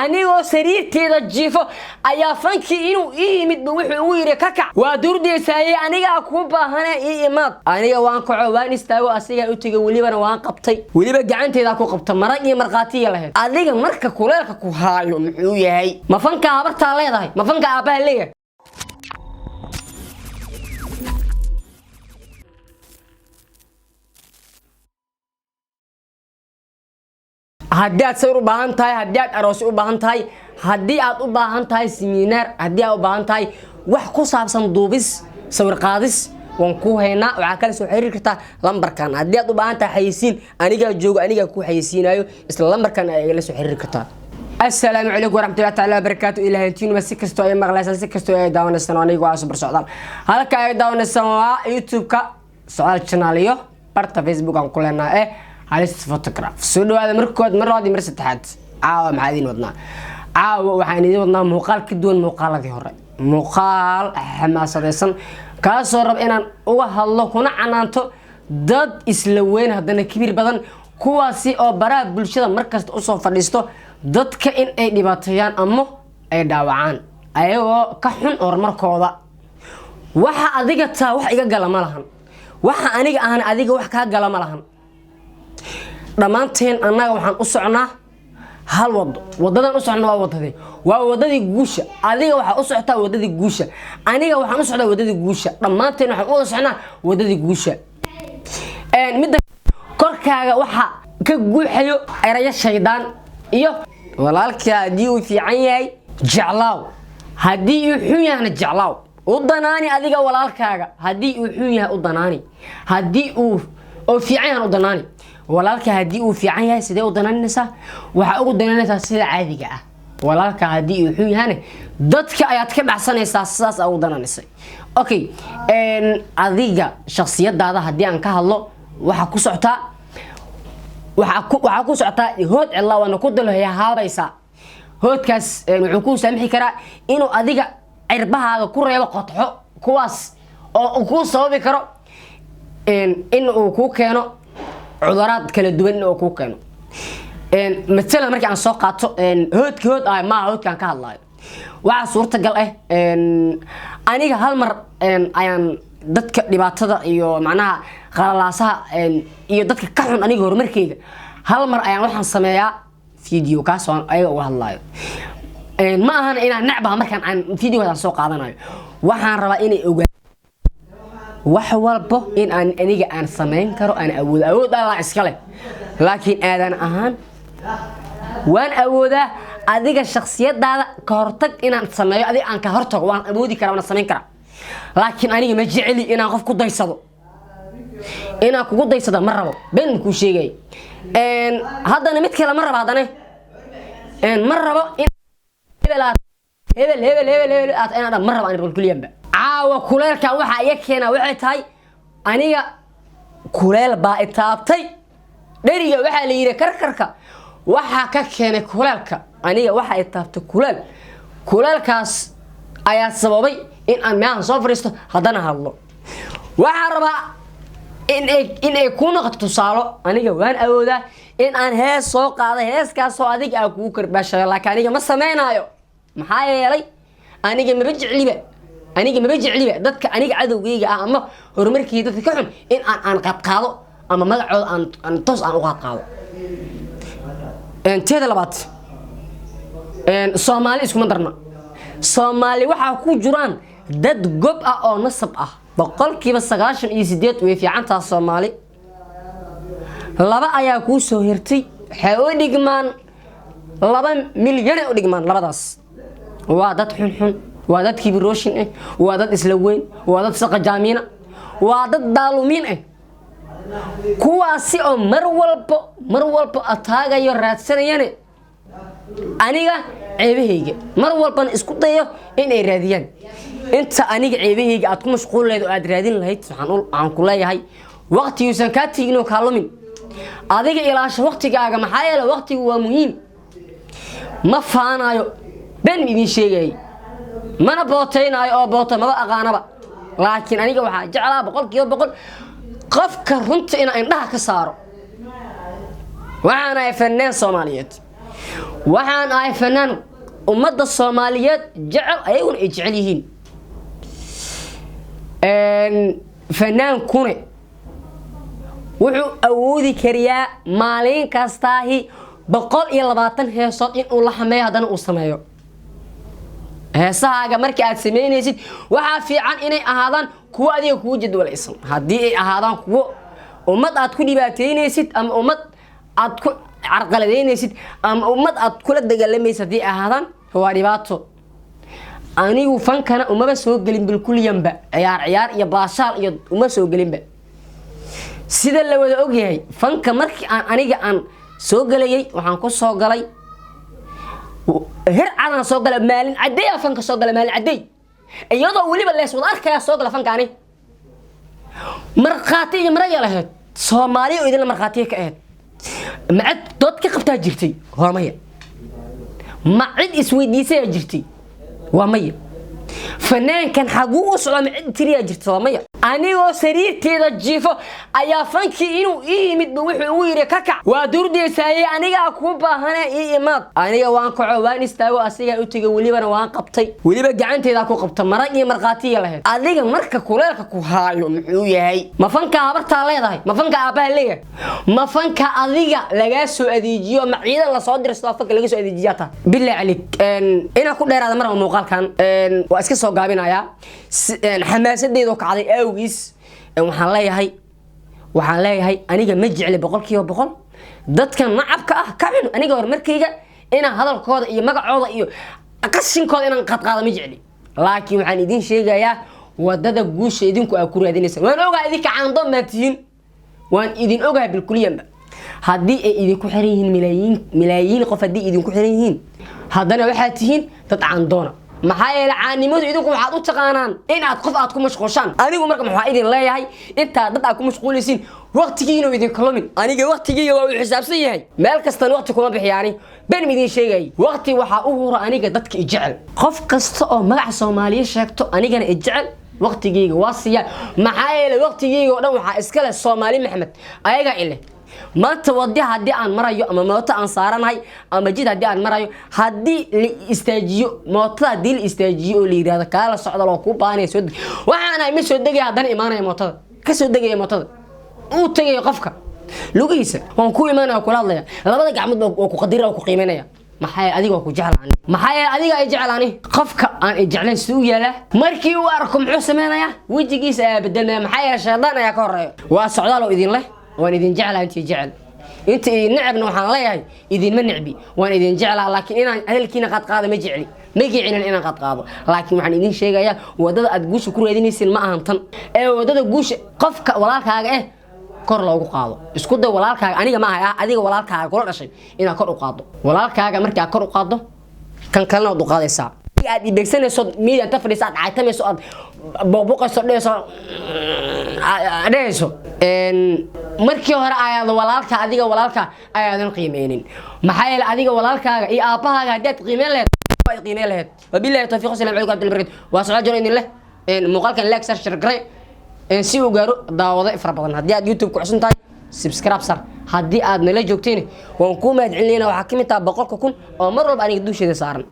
anigoo sariirteeda jiifo ayaa fankii inuu ii yimid wuxuu ugu yiri kakac waa durdeysay aniga ku baahanay ii imaad aniga waan kaco waan istaago asiga u tagay waliba waan qabtay waliba gacanteeda ku qabta marag iyo marqaatiga lahayd adiga marka kuleelka ku haayo muxuu yahay ma fanka habarta leedahay ma fanka aabaha leeyahay haddii aad sawir u baahan tahay haddii aad aroos u baahan tahay haddii aad u baahan tahay seminar haddii aad u baahan tahay wax ku saabsan duubis sawir qaadis waan ku haynaa waxa kale soo xiriir kartaa lambarkan haddii aad u baahan tahay xayisiin aniga joogo aniga ku xayisiinayo isla lambarkan ay la soo xiriir kartaa السلام عليكم ورحمة الله تعالى وبركاته إلى هنتين مسكستو أي مغلاسة سكستو أي داون السنواني وعصبر سعودان هلك أي داون السنوات يوتيوب كا سؤال شناليو برتا فيسبوك عن كلنا على فوتوغراف سودو هذا مركود مرة هذه مرة ستحات عاو معادين وضنا عاو وحاني وضنا مقال كدون مقال ذي هري مقال حماسة ديسن كاسو رب إنان اوه الله كنا عنانتو داد إسلوين هدنا كبير بدن كواسي أو برا بلشدة مركز أصلا فليستو dadka in ay dhibaatayaan ama ay dhaawacaan ayagoo ka xun horumarkooda waxa adiga taa wax iga gala ma lahan waxa aniga aan adiga wax ka gala ma lahan dhamaanteen annaga waxaan u socnaa hal wadadan u socnaa waa wadadii guusha adiga waxa u socotaa wadadii guusha aniga waxaan u socdaa wadadii guusha dhamaanteen waxaan u socnaa wadadii guusha mid korkaaga waxa ka guuxayo eraya shaydaan iyo walaalka hadii uu fiican yahay jeclaaw hadii uu xun yahay jeclaaw u danaani adiga walaalkaaga hadii uu xun yahay u danaani hadii uu fiican yahay u danaani walaalka hadii uu fiican yahay sidee u danaanaysaa waxa ugu danaanaysaa sida caadiga ah walaalka hadii uu xun yahay dadka ayaad ka dhacsanaysaa sidaas ugu danaanaysay okay adiga shakhsiyadaada hadii aan ka hadlo waxa ku socota waxa ku socota hood cilla wana ku dalhaya haabaysa hoodkaas wuxuu ku saamixi karaa inuu adiga cirbahaaga ku reebo qodxo kuwaas oo ku sababi karo in uu ku keeno cudurad kala duwan oo ku keeno مثلا markii aan soo qaato hood ay ma hoodkan ka hadlayo waxa suurta gal aniga hal mar ayaan dadka dhibaatada iyo macnaha qalalaasaha iyo dadka ka xun aniga horumarkeyga hal mar ayaan waxaan sameeyaa video kaas oo ayaga uga hadlayo ma ahan inaan nacbaha markaan aan videodan soo qaadanayo waxaan rabaa inay ogaadaan wax walba in aan aniga aan sameyn karo aan awood Allah iska leh laakiin aadan ahaan waan awoodaa adiga shakhsiyadaada ka hortag inaan sameeyo adiga aan ka hortago waan awoodi karaa waan sameyn karaa laakiin aniga ma jeceli inaan qof ku daysado inaan kugu daysado ma rabo been ku sheegay haddana mid kale ma rabo haddana ma rabo in hebel ana ma rabo aan kulliyanba caawa kuleelka waxa ay keenaa waxay tahay aniga kuleel baa itaabtay dhariga waxa la yiri karkarka waxa ka keenay kuleelka aniga waxa itaabtay kuleelkaas ayaa sababay in aan meehan soo fariisto haddana hadlo waxa rabaa in ay ku noqoto tusaalo aniga waan awoodaa in aan hees soo qaado heeskaas oo adiga aan kugu karbashay laakiin aniga ma sameeynayo maxaa yeelay aniga ma jecliba dadka aniga cadowgeyga ah ama horumarkii dadka ka xun in aan qaado ama magacooda aan toos aan u qaado teeda labaad Soomaali isku mandarna Soomaali waxa ku jiraan dad gob ah oo nasab ah boqolkiiba 98 way fiican tahay Soomaali laba ayaa ku soo hirtay waxay u dhigmaan 2 milyan u dhigmaan labadaas waa dad xun waa dad kibiroshin waa dad isla weyn waa dad saqa jaamina waa dad daalumin kuwaasi oo mar walba ataagayo raadsanayaan aniga ceebahayga mar walba isku dayo in ay raadiyaan inta aniga ceebahayga aad ku mashquuleedo aad raadin lahayd waxaan ku leeyahay waqtigiisan ka tigno kaalumin adiga ilaasho waqtigaaga maxaa yeelay waqtigu waa muhiim ma faanayo ben idin sheegay mana bootaynayo oo boota ma aqaanaba laakiin aniga waxa jeclaa boqolkiiba qofka runta in indhaha ka saaro waxaan ay fannaan Soomaaliyeed waxaan ahay fanaan ummadda Soomaaliyeed jecel ayaguna ay jecel yihiin fanaan kune wuxuu awoodi kariyaa maalin kastaahi 120 heesood in uu la xameeyo hadana uu sameeyo heesahaaga markii aad sameynaysid waxa fiican inay ahaadaan kuwa adiga kugu jadwalaysan hadii ay ahaadaan kuwa ummad aad ku dhibaateynaysid ama ummad aad ku carqaladeynaysid ama ummad aad kula dagaalamaysid hadii ahaadaan waa dhibaato anigu fankana uma soo galin bilkuliyanba ciyaar iyo baashaal iyo uma soo galinba sida la wada ogyahay fanka markii aniga aan soo galayay waxaan ku soo galay هر عنا سوق المال عدي فنك سوق المال عدي iyadoo waliba lees wada arkaya soo gala fankaani marqaati maraya lahayd Soomaali oo idin marqaati ka ahayd macad dadka qabtaa jirtay waa maya macad isweydiisay jirtay waa maya fanaankan xagu u socdo macad tiriya jirtay waa maya anigoo sariirteeda jiifo ayaa fankii inuu yimid wuxuu u yiri kakac waa durdeysay aniga ku baahanay iimaad aniga waan kaco waan istaago asiga u tagay walibana waan qabtay waliba gacanteeda ku qabta marag iyo marqaatiga lahayd adiga marka kuleelka ku haayo muxuu yahay ma fanka habarta leedahay ma fanka aabaha leeyahay ma fanka adiga laga soo adeejiyo ma ciidan la soo dirsto fanka laga soo adeejiyata billahi alik ina ku dheeraada mar muuqaalkan waa iska soo gaabinaya xamaasadeedu kacday waxaan leeyahay aniga ma jecli 100% dadka nacabka ah kacin aniga horumarkayga ina hadalkooda iyo magacooda iyo qashinkooda inaan qadqaado ma jecli laakiin waxaan idin sheegayaa wadada guusha idinku ay ku raadinaysan waan ogaa idinka caando maatiin waan idin ogaa bilkuliyanba hadii ay idinku xiran yihiin milaayiin qof hadii idinku xiran yihiin hadana waxa tihiin dad caandoona maxaa yeelay caanimadu idinku waxaad u taqaanaan in aad qof aad ku mashquulshaan anigu marka maxaa idin leeyahay inta dad aad ku mashquulaysiin waqtigiina idin kalamin aniga waqtigiiga waa u xisaabsan yahay meel kasta waqti kuma bixiyaani been idin sheegay waqti waxa u hura aniga dadka jecel qof kasta oo magac Soomaaliya sheegto anigana jecel waqtigiiga waa siya maxaa yeelay waqtigiiga oo dhan waxa iska leh Soomaali Maxamed ayaga ile maanta wadii hadii aan marayo ama mooto aan saaranahay ama jid hadii aan marayo hadii la istaajiyo mootada hadii la istaajiyo oo liiraada kala socdo loo ku baanayso waxaan ay ma soo degay hadan imaanay mootada ka soo degay mootada uu tagay qofka lugiisa waan ku imaanay kula hadlaya labada gacmood oo ku qadira oo ku qiimeynaya maxay adiga ku jeclaan maxay adiga ay jeclaan qofka aan jeclaan si uu yaala markii uu arko muxuu sameeynaya wajigiisa beddelmay maxay shaydaan ayaa ka horeeyo waa socdaal oo idin leh waan idin jeclaa intii jecel inta nacabna waxaan leeyahay idin ma nacbi waan idin jeclaa laakiin inaan hadalkiina qad qaado ma jecli ma jeclin inaan qad qaado laakiin waxaan idin sheegayaa wadada aad guusha ku raadinaysin ma ahan tan ee wadada guusha qofka walaalkaaga kor loogu qaado isku day walaalkaaga aniga ma aha adiga walaalkaaga kula dhashay inaad kor u qaado walaalkaaga markaa kor u qaado kan kalena u qaadaysaa aad ibegsanayso media ta fadhiisa aad caytamayso aad booqayso dheeso markii hore ayaad walaalka adiga walaalka ayaadan qiimeeynin maxaa yeelay adiga walaalkaaga iyo aabahaaga hadii aad qiimeyn lahayd wabillahi tawfiiq salaam alaykum abdul barakad waa soo joon idin leh muuqaalkan like share garay si uu gaaro daawada fara badan hadii aad YouTube ku cusub tahay subscribe sar hadii aad nala joogteen waan ku mahadcelinaynaa waxa kamid ah 100,000 oo mar walba aniga duusheeda saaran